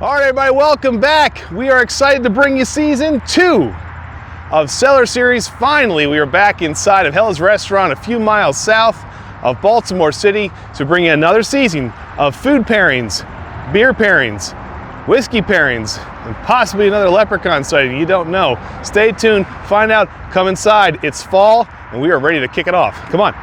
All right, everybody, welcome back. We are excited to bring you season 2 of Cellar Series. Finally, we are back inside of Hella's Restaurant a few miles south of Baltimore City to bring you another season of food pairings, beer pairings, whiskey pairings, and possibly another leprechaun sighting. You don't know. Stay tuned, find out, come inside. It's fall, and we are ready to kick it off. Come on.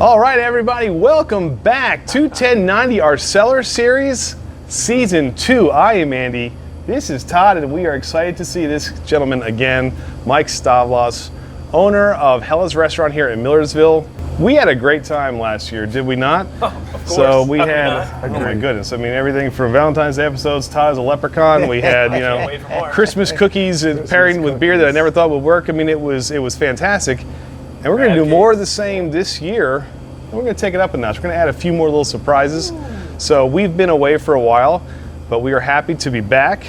All right, everybody, welcome back to 1090, our Cellar Series, Season 2. I am Andy, this is Todd, and we are excited to see this gentleman again, Mike Stavlos, owner of Hella's Restaurant here in Millersville. We had a great time last year, did we not? Oh, of course. So we had, oh my goodness, I mean, everything from Valentine's Day episodes, Todd as a leprechaun, we had, you know, Christmas cookies and pairing with beer that I never thought would work. I mean, it was fantastic. And we're going to do more of the same this year. And we're going to take it up a notch. We're going to add a few more little surprises. So we've been away for a while, but we are happy to be back.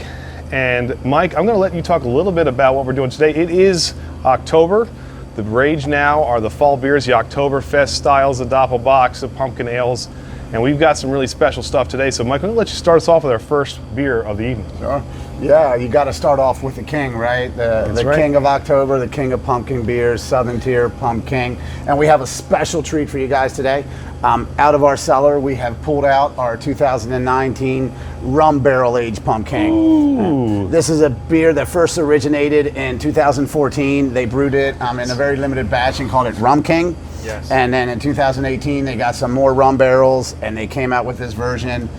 And Mike, I'm going to let you talk a little bit about what we're doing today. It is October. The rage now are the fall beers, the Oktoberfest styles, the doppelbocks, the pumpkin ales. And we've got some really special stuff today. So Mike, I'm going to let you start us off with our first beer of the evening. Sure. Yeah, you got to start off with the king, right? The right. King of October, the king of pumpkin beers, Southern Tier Pumpkin. And we have a special treat for you guys today. Out of our cellar, we have pulled out our 2019 rum barrel aged pumpkin. Ooh. This is a beer that first originated in 2014. They brewed it in a very limited batch and called it Rum King. Yes. And then in 2018, they got some more rum barrels and they came out with this version.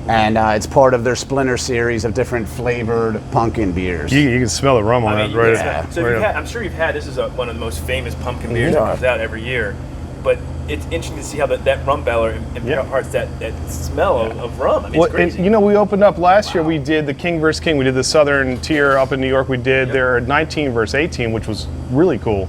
And it's part of their Splinter series of different flavored pumpkin beers. You can smell the rum on that, right? yeah. So right I'm sure you've had, this is one of the most famous pumpkin beers that comes out every year. But it's interesting to see how that rum barrel imparts that smell of rum. I mean, it's crazy. And, you know, we opened up last year, we did the King versus King. We did the Southern Tier up in New York. We did their 19 versus 18, which was really cool.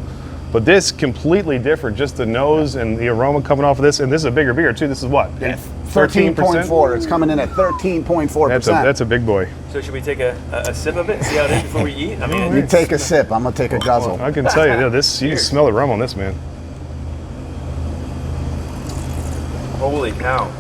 But this completely different, just the nose and the aroma coming off of this. And this is a bigger beer, too. This is what? 13.4. It's coming in at 13.4%. That's a big boy. So should we take a sip of it and see how it is before we eat? I mean, You take a sip. I'm going to take a guzzle. I can tell you, you can smell the rum on this, man. holy cow.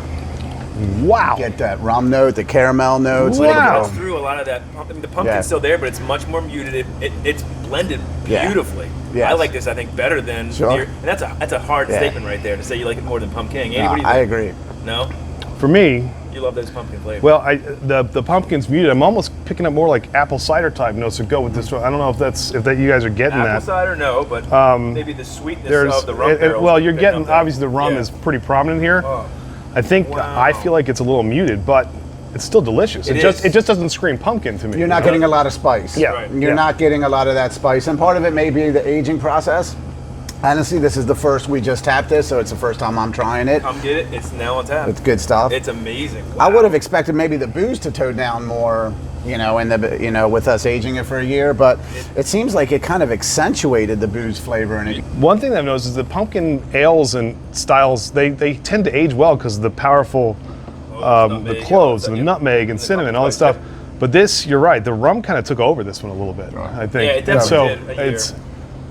Wow. Get that rum note, the caramel notes. Wow. It cuts through a lot of that. I mean, the pumpkin's still there, but it's much more muted. It's blended beautifully. Yes. I like this, I think, better than beer. And that's a hard statement right there to say you like it more than pumpkin. Andy, what do you think? I agree. No? For me, You love those pumpkin flavors. well, the pumpkin's muted. I'm almost picking up more like apple cider type notes to go with this one. I don't know if you guys are getting Apple that. cider, no, but maybe the sweetness of the rum barrels. Well, you're getting, obviously the rum is pretty prominent here. Oh. I think, I feel like it's a little muted, but it's still delicious. It just doesn't scream pumpkin to me. You're not getting a lot of spice. Yeah. Right. You're not getting a lot of that spice. And part of it may be the aging process. Honestly, this is the first we just tapped this, so it's the first time I'm trying it. Come get it. It's now on tap. It's good stuff. It's amazing. I Wow. would have expected maybe the booze to tone down more, with us aging it for a year, but it seems like it kind of accentuated the booze flavor in it. One thing that I've noticed is the pumpkin ales and styles, they tend to age well because of the powerful, the cloves and the nutmeg and cinnamon, all that stuff. But this, you're right, the rum kind of took over this one a little bit, I think. Yeah, it definitely did. It's,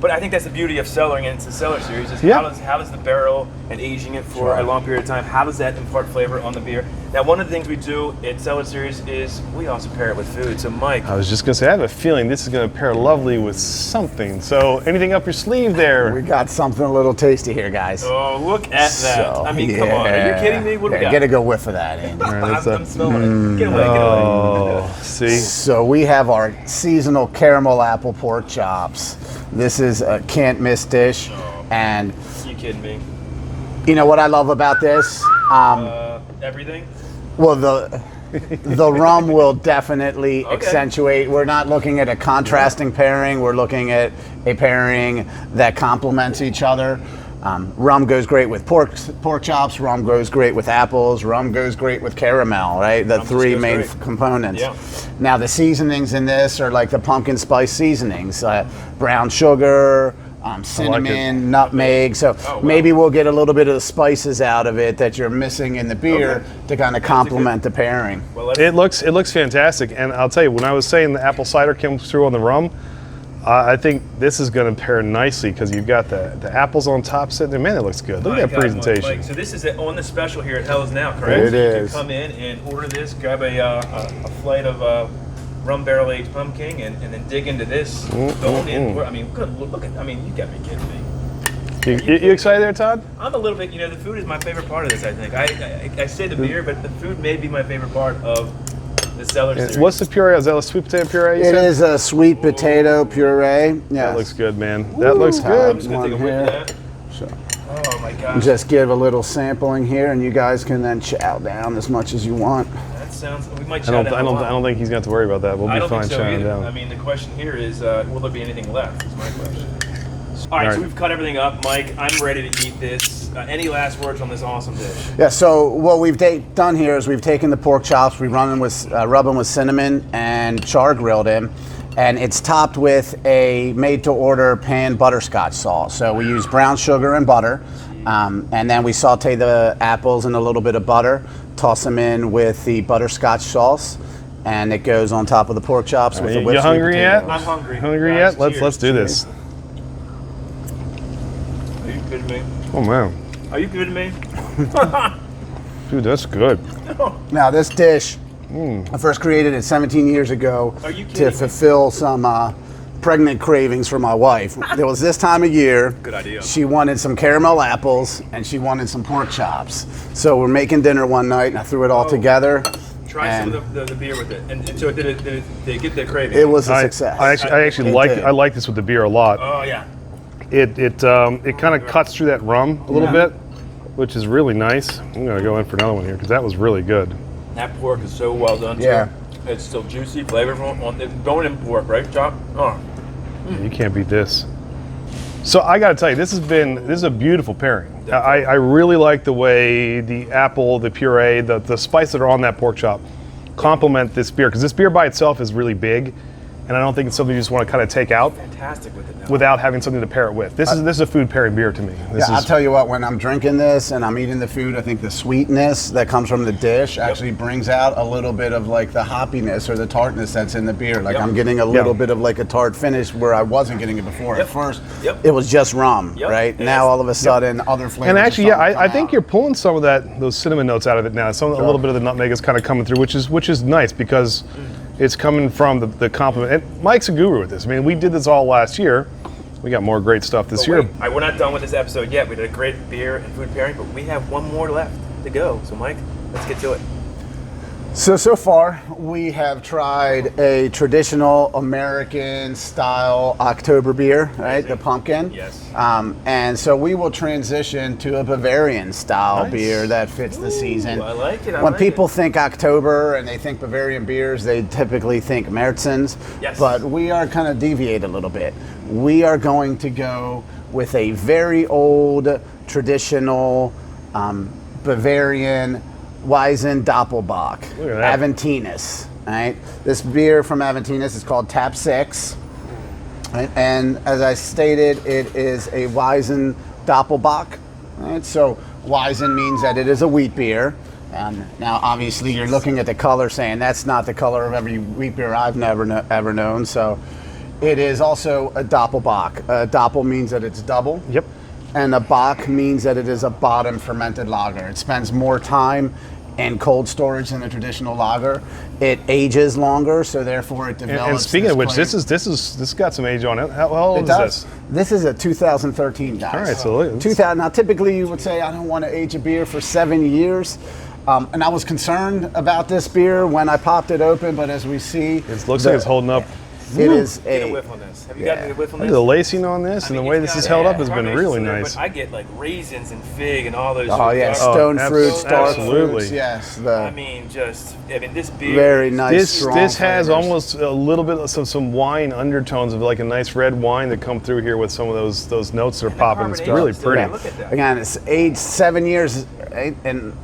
But I think that's the beauty of cellaring, and it's the Cellar series, is how does the barrel and aging it for a long period of time, how does that impart flavor on the beer? Now, one of the things we do at Cellar series is we also pair it with food. So, Mike. I was just going to say, I have a feeling this is going to pair lovely with something. So, anything up your sleeve there? We got something a little tasty here, guys. Oh, look at that. So, I mean, come on. Are you kidding me? What do we got? Get a good whiff of that, Andy. I'm smelling it. Get away, Oh, see? So we have our seasonal caramel apple pork chops. This is a can't miss dish. And You kidding me? you know what I love about this? Everything? Well, the rum will definitely accentuate. We're not looking at a contrasting pairing. We're looking at a pairing that complements each other. Rum goes great with pork chops. Rum goes great with apples. Rum goes great with caramel, right? The three main components. Yeah. Now, the seasonings in this are like the pumpkin spice seasonings. Brown sugar, cinnamon, nutmeg. So maybe we'll get a little bit of the spices out of it that you're missing in the beer to kind of complement the pairing. Well, it looks fantastic, and I'll tell you, when I was saying the apple cider came through on the rum, I think this is going to pair nicely because you've got the apples on top sitting there. Man, it looks good. Look at that presentation. Mike, so this is on the special here at Hell's Now, correct? It is. You can come in and order this, grab a flight of rum barrel aged pumpkin, and then dig into this. Going in. I mean, good. Look at. I mean, you got to be kidding me. You excited there, Todd? I'm a little bit. The food is my favorite part of this. I think. I say the beer, but the food may be my favorite part of the Cellar series. What's the puree? Is that a sweet potato puree? It is a sweet potato puree. Yeah, that looks good, man. That looks good. I'm just gonna take a whiff of that. So, oh my gosh. just give a little sampling here, and you guys can then chow down as much as you want. That sounds. We might I chow down. I don't think he's got to worry about that. We'll be fine chowing down. I mean, the question here is, will there be anything left? Is my question. All right, so we've cut everything up, Mike. I'm ready to eat this. Any last words on this awesome dish? Yeah. So what we've done here is we've taken the pork chops, we rub them with cinnamon and char grilled them, and it's topped with a made-to-order pan butterscotch sauce. So we use brown sugar and butter, and then we saute the apples in a little bit of butter, toss them in with the butterscotch sauce, and it goes on top of the pork chops with the whipped You hungry yet? I'm hungry. Hungry yet? Let's do this. Are you kidding me? Oh man. Are you kidding me? Dude, that's good. Now this dish, I first created it 17 years ago to fulfill some pregnant cravings for my wife. It was this time of year. Good idea. She wanted some caramel apples and she wanted some pork chops. So we're making dinner one night and I threw it all together. Try some of the beer with it. And so did it get the craving? It was a success. I actually like this with the beer a lot. Oh yeah. It kind of cuts through that rum a little bit, which is really nice. I'm gonna go in for another one here because that was really good. That pork is so well done. Yeah. Too. It's still juicy, flavorful. It's going in pork, right, Chop? Oh. Yeah, you can't beat this. So I got to tell you, this is a beautiful pairing. I really like the way the apple, the puree, the spice that are on that pork chop complement this beer because this beer by itself is really big. And I don't think it's something you just want to kind of take out fantastic with it now. Without having something to pair it with. This is a food pairing beer to me. I'll tell you what, when I'm drinking this and I'm eating the food, I think the sweetness that comes from the dish actually brings out a little bit of like the hoppiness or the tartness that's in the beer. Like I'm getting a little bit of like a tart finish where I wasn't getting it before. At first, it was just rum, right? Now all of a sudden, other flavors. And actually, I think you're pulling some of those cinnamon notes out of it now. A little bit of the nutmeg is kind of coming through, which is nice because it's coming from the compliment. And Mike's a guru with this. I mean, we did this all last year. We got more great stuff this year. All right, we're not done with this episode yet. We did a great beer and food pairing, but we have one more left to go. So, Mike, let's get to it. So far, we have tried a traditional American style October beer, right? The pumpkin. Yes. And so we will transition to a Bavarian style beer that fits the season. I like it. When people think October and they think Bavarian beers, they typically think Märzens. Yes. But we are kind of deviate a little bit. We are going to go with a very old, traditional Bavarian Weizen doppelbock, Aventinus. Right, this beer from Aventinus is called Tap 6, right? And as I stated, it is a Weizen doppelbock. Right? So Weizen means that it is a wheat beer. Now, obviously, you're looking at the color, saying that's not the color of every wheat beer I've ever known. So it is also a doppelbock. Doppel means that it's double. Yep. And a bock means that it is a bottom fermented lager. It spends more time in cold storage than a traditional lager. It ages longer, so therefore it develops. And speaking of which, this got some age on it. How old is this? This is a 2013, guys. All right, so 2000. Now, typically you would say I don't want to age a beer for 7 years. And I was concerned about this beer when I popped it open, but as we see, it looks like it's holding up. It is Get a whiff on this. Have you gotten a whiff on this? The lacing on this and the way this is held up has been really nice. But I get like raisins and fig and all those. Oh yeah, stone fruits, dark absolutely. fruits. Yes. This beer. Very nice. This has almost a little bit of some wine undertones of like a nice red wine that come through here with some of those notes that are popping. It's really pretty. Yeah. Look at that. Again, it's aged 7 years, right? And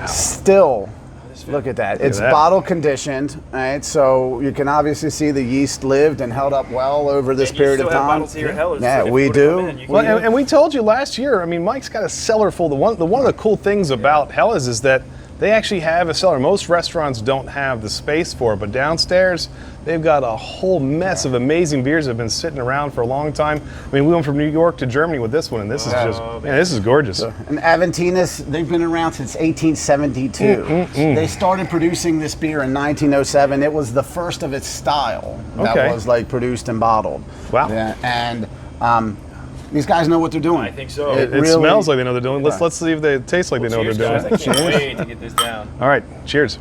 still this. Look at that. It's bottle conditioned, right? So you can obviously see the yeast lived and held up well over this period of time. Have bottles here at Hellers. Yeah, we do. And we told you last year. I mean, Mike's got a cellar full. One of the cool things about Hellers is that they actually have a cellar. Most restaurants don't have the space for it, but downstairs they've got a whole mess of amazing beers that have been sitting around for a long time. I mean, we went from New York to Germany with this one, and this is just, man, this is gorgeous. And Aventinus, they've been around since 1872. They started producing this beer in 1907. It was the first of its style that was like produced and bottled. Wow. Yeah, and these guys know what they're doing. I think so. It really smells like they know what they're doing. Let's see if they taste like they know what they're doing. Guys, I can't wait to get this down. All right, cheers.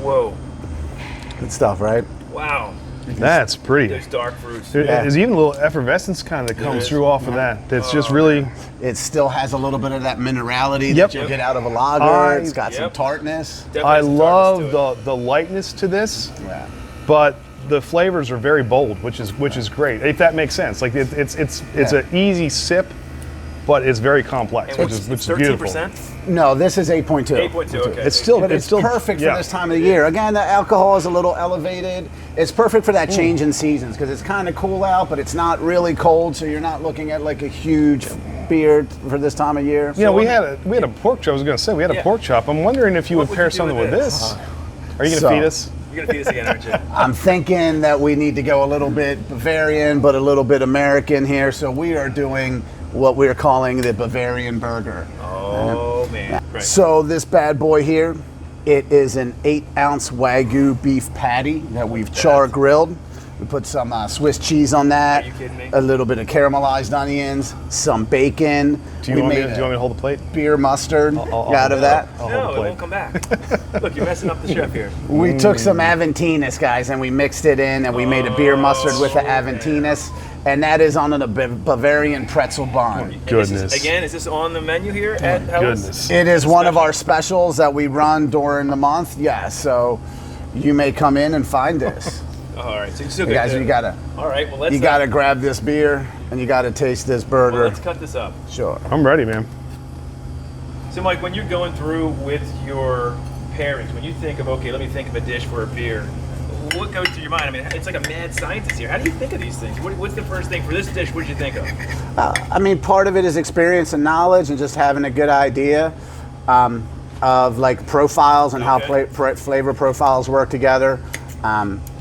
Whoa. Good stuff, right? Wow. That's pretty. Those dark fruits. There's even a little effervescence kind of that comes through off of that. That's just really. It still has a little bit of that minerality that you get out of a lager. It's got some tartness. I love the lightness to this, but the flavors are very bold, which is great. If that makes sense, like it's an easy sip, but it's very complex, which is beautiful. 13%? No, this is 8.2. 8.2. Okay. It's still perfect for this time of the year. Again, the alcohol is a little elevated. It's perfect for that change in seasons because it's kind of cool out, but it's not really cold, so you're not looking at like a huge beer for this time of year. You know, we had a pork chop. I was going to say we had a pork chop. I'm wondering if you would pair something with this. Are you going to feed us? You're going to feed us again, aren't you? I'm thinking that we need to go a little bit Bavarian, but a little bit American here. So we are doing what we're calling the Bavarian burger. Oh, man. Right. So this bad boy here, it is an 8-ounce Wagyu beef patty that we've char grilled. We put some Swiss cheese on that. Are you kidding me? A little bit of caramelized onions, some bacon. Do you want me to hold the plate? Beer mustard out of that. No, it won't come back. Look, you're messing up the chef here. We took some Aventinus, guys, and we mixed it in, and we made a beer mustard with the Aventinus. And that is on a Bavarian pretzel bun. Goodness. Is this on the menu here at Hellers? Goodness. It is one of our specials that we run during the month. Yeah, so you may come in and find this. All right, so you still Guys, you gotta. All right, well let's. You gotta grab this beer and you gotta taste this burger. Well, let's cut this up. Sure. I'm ready, man. So, Mike, when you're going through with your pairings, when you think of let me think of a dish for a beer. What goes through your mind? I mean, it's like a mad scientist here. How do you think of these things? What's the first thing for this dish? What did you think of? I mean, part of it is experience and knowledge, and just having a good idea of like profiles and how flavor profiles work together.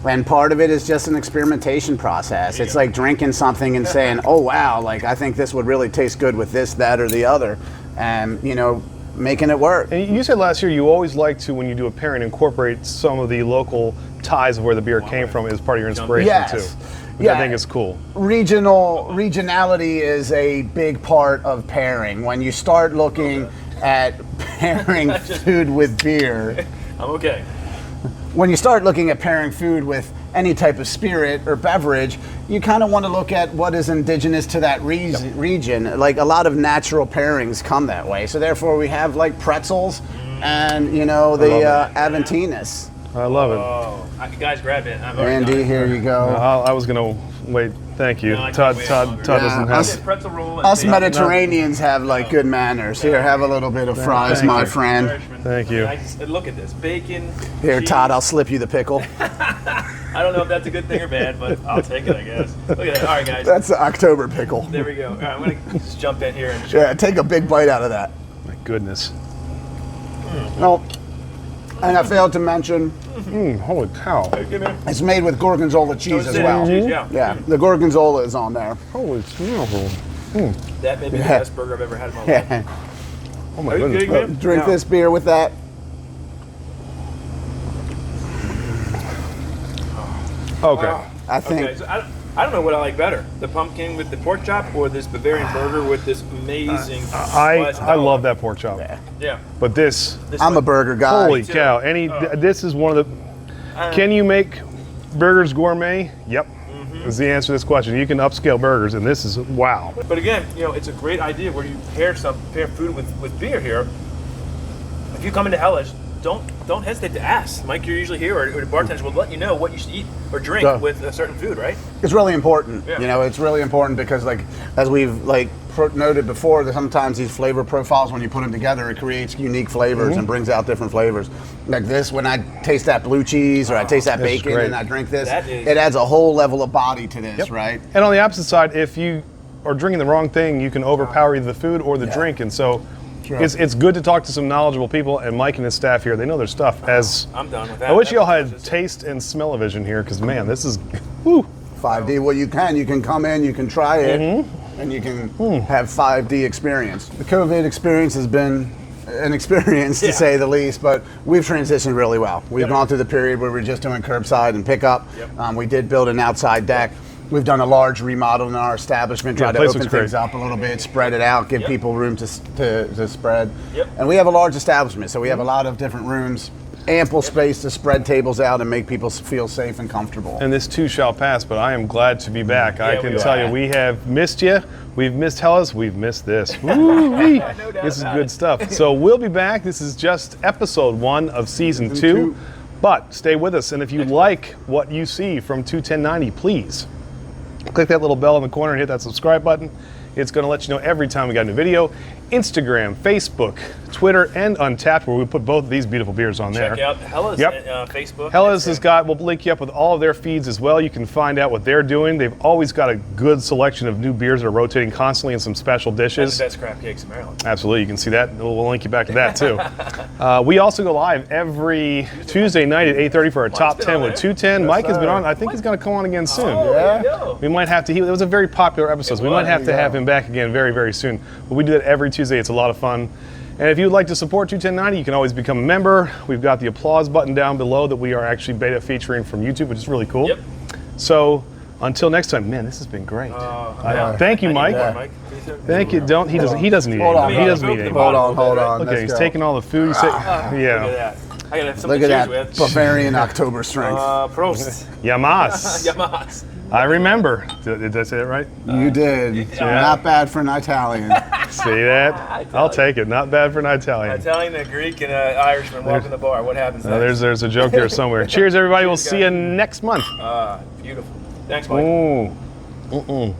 And part of it is just an experimentation process. It's like drinking something and saying, "Oh wow, like I think this would really taste good with this, that, or the other," and making it work. And you said last year you always like to, when you do a pairing, incorporate some of the local ties of where the beer came from as part of your inspiration too. Which I think is cool. Regionality is a big part of pairing. When you start looking at pairing food with beer, I'm okay. When you start looking at pairing food with any type of spirit or beverage, you kind of want to look at what is indigenous to that region. Like a lot of natural pairings come that way. So therefore we have like pretzels and the Aventinus. I love it. Oh, guys, grab it. Andy, here you go. I was gonna wait. Thank you. No, Todd doesn't have. Pretzel roll. Us Mediterraneans have like good manners. Here, have a little bit of fries, my friend. Thank you. Look at this bacon. Here, cheese. Todd, I'll slip you the pickle. I don't know if that's a good thing or bad, but I'll take it, I guess. Look at that. All right, guys. That's the October pickle. There we go. All right, I'm gonna just jump in here and take a big bite out of that. My goodness. No. And I failed to mention, Holy cow. it's made with gorgonzola cheese as well. Yeah, the gorgonzola is on there. Holy smell. That may be the best burger I've ever had in my life. Oh my Are you goodness. kidding me? Drink this beer with that. Okay. I think. Okay, so I don't know what I like better, the pumpkin with the pork chop or this Bavarian burger with this amazing I love that pork chop. Yeah. But this I'm a burger guy. holy cow. This is one of the can you make burgers gourmet? Yep. Is the answer to this question. You can upscale burgers, and this is wow. But again, it's a great idea where you pair food with beer here. If you come into Hellish, don't hesitate to ask. Mike, you're usually here, or the bartenders will let you know what you should eat or drink with a certain food, right? It's really important. Yeah. You know, it's really important because, like, as we've noted before, that sometimes these flavor profiles, when you put them together, it creates unique flavors and brings out different flavors. Like this, when I taste that blue cheese or I taste that bacon and I drink this, it adds a whole level of body to this, right? And on the opposite side, if you are drinking the wrong thing, you can overpower either the food or the drink. And so it's good to talk to some knowledgeable people, and Mike and his staff here, they know their stuff. I'm done with that. I wish y'all had taste and smell-o-vision here, because man, this is, woo. 5D, well, you can come in, you can try it, and you can have 5D experience. The COVID experience has been an experience, to say the least, but we've transitioned really well. We've gone through the period where we're just doing curbside and pickup. We did build an outside deck. We've done a large remodel in our establishment, tried to open things up a little bit, spread it out, give people room to spread. And we have a large establishment, so we have a lot of different rooms, ample space to spread tables out and make people feel safe and comfortable. And this too shall pass, but I am glad to be back. I can tell you, we have missed you. We've missed Hellas. We've missed this. Woo-wee. This is good stuff. So we'll be back. This is just episode 1 of season 2. But stay with us, and if you like what you see from 21090, please click that little bell in the corner and hit that subscribe button. It's going to let you know every time we got a new video. Instagram, Facebook, Twitter, and Untappd, where we put both of these beautiful beers on there. Check out Hellas Facebook. Hellas has got, we'll link you up with all of their feeds as well. You can find out what they're doing. They've always got a good selection of new beers that are rotating constantly and some special dishes. That's the best crab cakes in Maryland. Absolutely, you can see that. We'll link you back to that too. We also go live every Tuesday night at 8:30 for our top 10 with 210. Mike has been on. I think he's going to come on again soon. We might have to. It was a very popular episode. So we might have to have him back again very, very soon. But we do that every Tuesday. It's a lot of fun. And if you'd like to support 21090, you can always become a member. We've got the applause button down below that we are actually beta featuring from YouTube, which is really cool. So until next time, man, this has been great. Thank you, Mike. Thank you. He doesn't need any. He doesn't need any. Hold on. Okay, he's taking all the food. Look at that. I gotta have something Look at to choose that Bavarian October strength. Prost. Yamas. Yamas. I remember. Did I say that right? You did. Not bad for an Italian. See that? I'll take it. Not bad for an Italian. Italian, a Greek, and an Irishman walking the bar. What happens next? There's a joke there somewhere. Cheers, everybody. We'll see you next month. Beautiful. Thanks, Mike. Ooh.